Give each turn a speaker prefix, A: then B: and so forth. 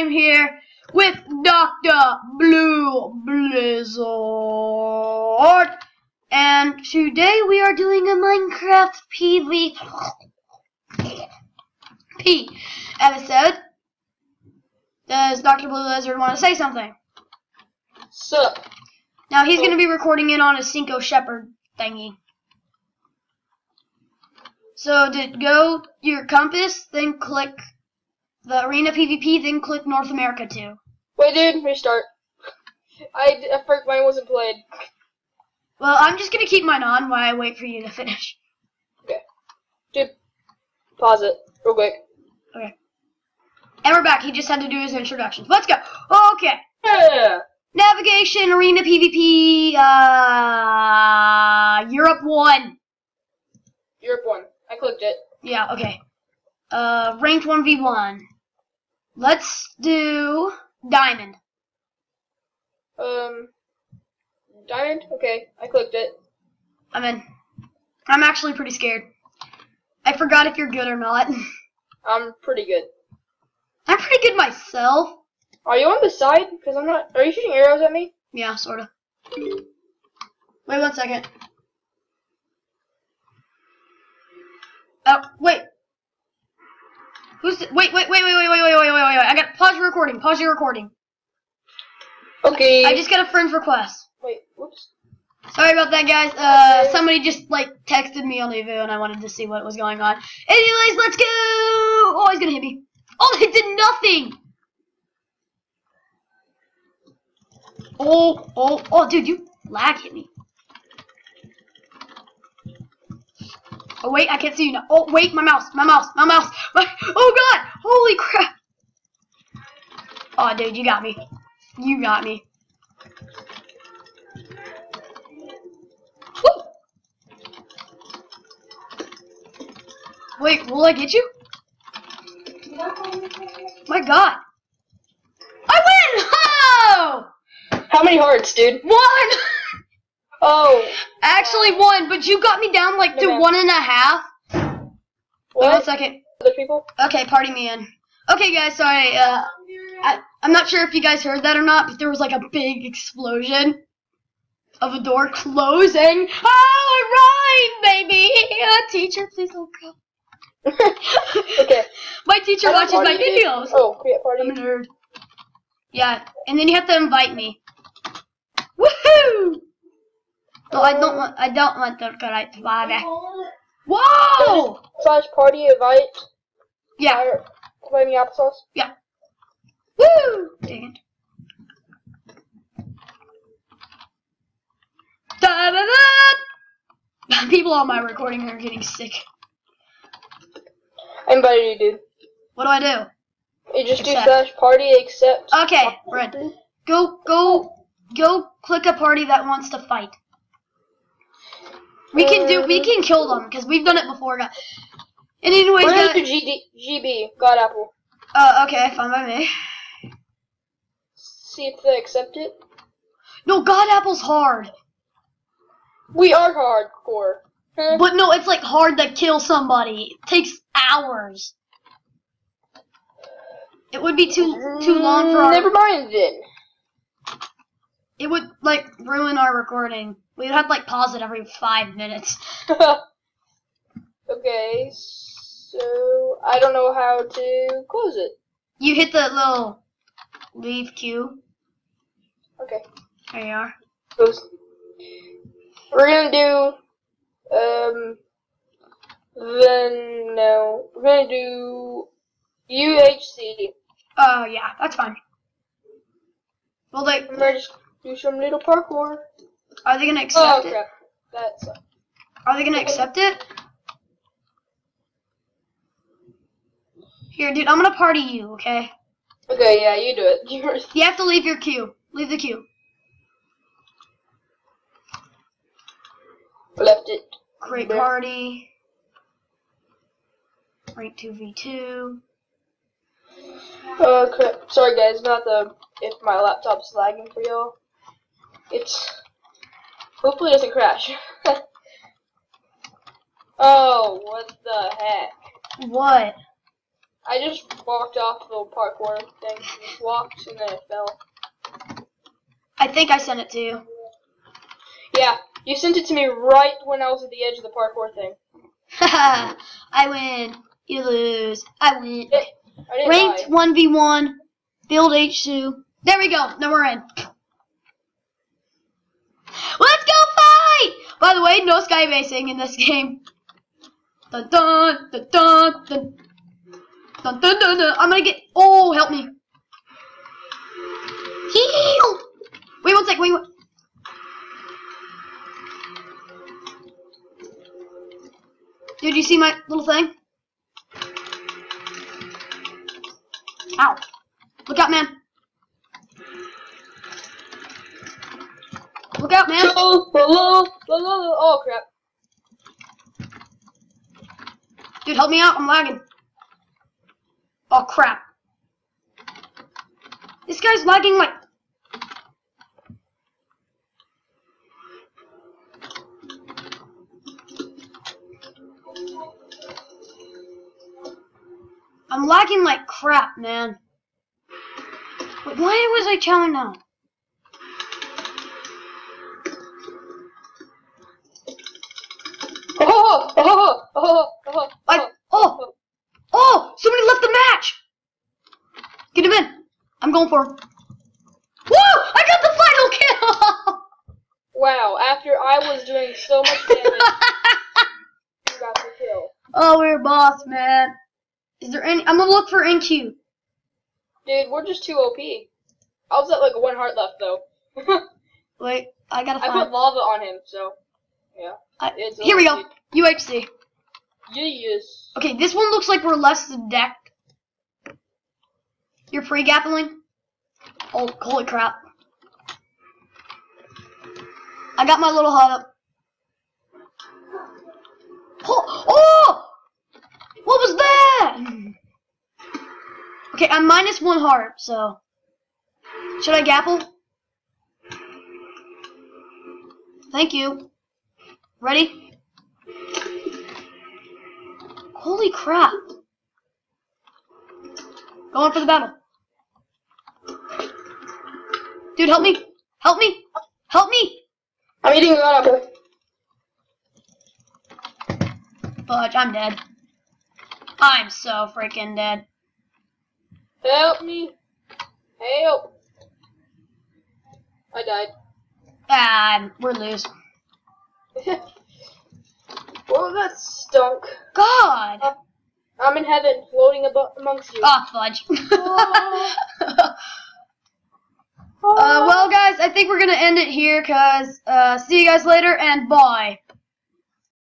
A: I'm here with DrBlueBlizzard, and today we are doing a Minecraft PvP episode. Does DrBlueBlizzard want to say something?
B: Sup?
A: Now he's going to be recording it on a Cinco Shepherd thingy. So go your compass, then click the arena PvP, then click North America 2.
B: Wait, dude, restart. I forgot mine wasn't played.
A: Well, I'm just gonna keep mine on while I wait for you to finish.
B: Okay. Dude, pause it real quick.
A: Okay. And we're back. He just had to do his introductions. Let's go. Okay.
B: Yeah.
A: Navigation, arena PvP, Europe 1.
B: Europe 1. I clicked it.
A: Yeah, okay. Ranked 1v1. Let's do Diamond.
B: Diamond? Okay, I clicked it.
A: I'm in. I'm actually pretty scared. I forgot if you're good or not.
B: I'm pretty good.
A: I'm pretty good myself.
B: Are you on the side? Because I'm not. Are you shooting arrows at me?
A: Yeah, sorta. Wait 1 second. Oh, wait. Who's wait. I got pause your recording. Pause your recording.
B: Okay.
A: I just got a friend's request.
B: Wait, whoops.
A: Sorry about that, guys. Somebody just texted me on the video and I wanted to see what was going on. Anyways, let's go. Oh, he's gonna hit me. Oh, it did nothing. Oh, dude, you lag hit me. Oh, wait, I can't see you now. Oh, wait, my mouse. Oh, God. Holy crap. Oh, dude, you got me. You got me. Woo. Wait, will I get you? My God. I win! Oh!
B: How many hearts, dude?
A: 1!
B: Oh.
A: Actually 1, but you got me down like to 1.5. Wait 1 second.
B: Other people?
A: Okay, party me in. Okay, guys, sorry. I'm not sure if you guys heard that or not, but there was like a big explosion of a door closing. Oh, right, baby. Teacher, please don't go.
B: Okay.
A: My teacher watches my videos.
B: Oh, create party.
A: I'm a nerd. Yeah, and then you have to invite me. Woohoo! No, I don't want the correct vibe. Whoa!
B: / party invite.
A: Yeah.
B: Invite me applesauce.
A: Yeah. Woo! Dang it. Da da da! People on my recording are getting sick.
B: I invited you, dude.
A: What do I do?
B: You just
A: Accept.
B: do / party accept.
A: Okay, Red. Go click a party that wants to fight. We can kill them because we've done it before, guys. And anyways,
B: we're gonna do GB, God Apple.
A: Okay, fine by me.
B: See if they accept it.
A: No, God Apple's hard.
B: We are hardcore. Huh?
A: But no, it's like hard to kill somebody. It takes hours. It would be too long for our...
B: Never mind then.
A: It would like ruin our recording. We would have to like pause it every 5 minutes.
B: Okay, so I don't know how to close it.
A: You hit the little leave queue.
B: Okay.
A: There you are.
B: Close. We're gonna do we're gonna do UHC.
A: Oh yeah, that's fine. Well,
B: I'm gonna just do some little parkour.
A: are they gonna accept it?
B: Crap. That's
A: Are they gonna accept it? Here, dude, I'm gonna party you, okay?
B: okay, yeah, you do it.
A: You have to leave your queue. Leave the queue.
B: Left it.
A: Create
B: there.
A: party. Rank 2v2.
B: Oh crap. Sorry guys, not if my laptop's lagging for y'all. Hopefully it doesn't crash. Oh, what the heck?
A: What?
B: I just walked off the parkour thing. Just walked and then I fell.
A: I think I sent it to you.
B: Yeah, you sent it to me right when I was at the edge of the parkour thing.
A: Haha, I win. You lose. I win.
B: I didn't
A: Ranked
B: die.
A: 1v1. Build H2. There we go. Now we're in. Let's go fight! By the way, no sky basing in this game. Dun dun dun dun dun. Dun, dun, dun, dun. I'm gonna get. Oh, help me. Heal! Wait one sec. Wait. Dude, you see my little thing? Ow. Look out, man. Look out, man.
B: Oh, crap.
A: Dude, help me out. I'm lagging. Oh, crap. This guy's lagging like... I'm lagging like crap, man. Wait, why was I chowing down? Oh! Somebody left the match! Get him in. I'm going for him. Whoa! I got the final kill!
B: Wow, after I was doing so much damage, you got the kill.
A: Oh, we're boss, man. Is there any... I'm gonna look for NQ.
B: Dude, we're just too OP. I was at like 1 heart left, though.
A: Wait, I gotta
B: I
A: find...
B: put lava on him, so... Yeah.
A: Here we go. UHC.
B: Yes.
A: Okay, this one looks like we're less decked. You're pre-gappling? Oh, holy crap. I got my little hut up. Oh! What was that? Okay, I'm -1 heart, so... Should I gapple? Thank you. Ready? Holy crap. Going for the battle. Dude, help me. Help me. Help me.
B: I'm eating a apple.
A: Fudge, I'm dead. I'm so freaking dead.
B: Help me. Help. I died.
A: We're lose.
B: Well, that stunk.
A: God.
B: I'm in heaven, floating amongst you.
A: Ah, fudge. Well, guys, I think we're gonna end it here, cause see you guys later, and bye.